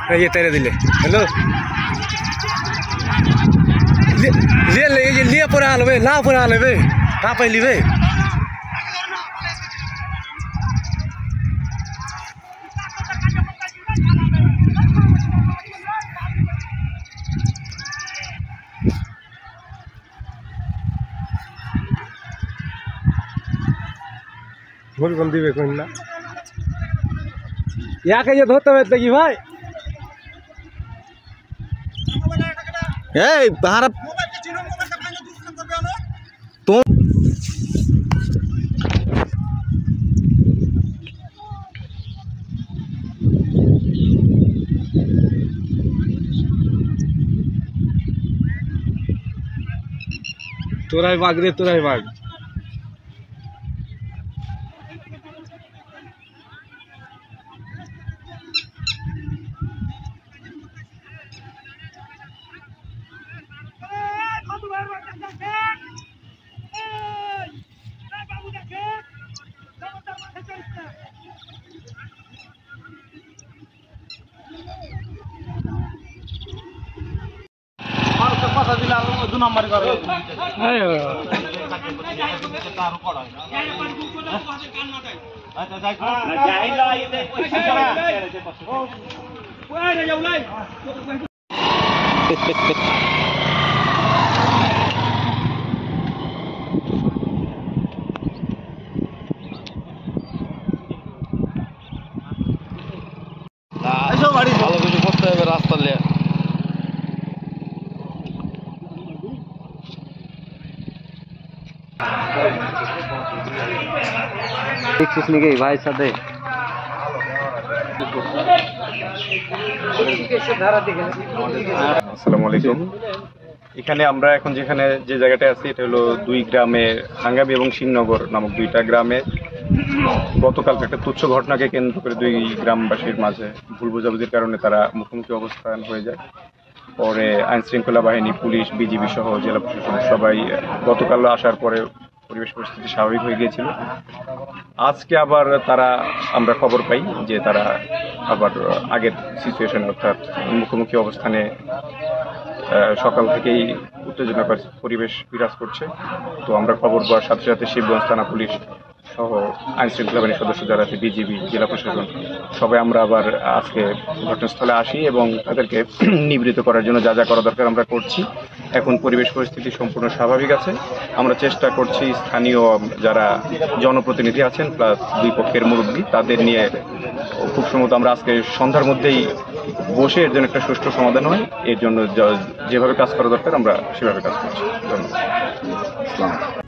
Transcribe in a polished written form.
ये तेरे दिले हेलो लिए पूरा लेबे ना पूरा लेबे का पहली बे बोल जल्दी देखो ना या के ये धोते हुए लगी भाई ए बाहर तो तोराई बाग रे तोराई बाग दो नंबर कर ভালো কিছু করতে হবে রাস্তা নিয়ে ভাই সাথে আসসালামু আলাইকুম। এখানে আমরা এখন যে জায়গাটা আছি এটা হলো দুই গ্রামে হাঙ্গাবি এবং শিবনগর নামক দুইটা গ্রামে গতকাল একটা তুচ্ছ ঘটনাকে কেন্দ্র করে দুই গ্রামবাসীর মাঝে ভুল বোঝাবুঝির কারণে তারা মুখোমুখি অবস্থান হয়ে যায়। পরে আইন শৃঙ্খলা বাহিনী, পুলিশ, বিজিবি সহ জেলা প্রশাসন সবাই গতকাল আসার পরে পরিবেশ পরিস্থিতি স্বাভাবিক হয়ে গিয়েছিল। আজকে আবার আমরা খবর পাই যে তারা আবার আগের সিচুয়েশন অর্থাৎ মুখোমুখি অবস্থানে সকাল থেকেই উত্তেজনাকর পরিবেশ বিরাজ করছে। তো আমরা খবর পাওয়ার সাথে সাথে শিবগঞ্জ থানা পুলিশ সহ আইন শৃঙ্খলা বাহিনীর সদস্য যারা আছে, বিজিবি, জেলা প্রশাসন সবাই আমরা আবার আজকে ঘটনাস্থলে আসি এবং তাদেরকে নিবৃত্ত করার জন্য যা যা করা দরকার আমরা করছি। এখন পরিবেশ পরিস্থিতি সম্পূর্ণ স্বাভাবিক আছে। আমরা চেষ্টা করছি স্থানীয় যারা জনপ্রতিনিধি আছেন প্লাস দুই পক্ষের মুরব্বী তাদের নিয়ে খুব সম্ভবত আমরা আজকে সন্ধ্যার মধ্যেই বসে এর জন্য একটা সুষ্ঠু সমাধান হয়। এর জন্য যেভাবে কাজ করা দরকার আমরা সেভাবে কাজ করছি। ধন্যবাদ।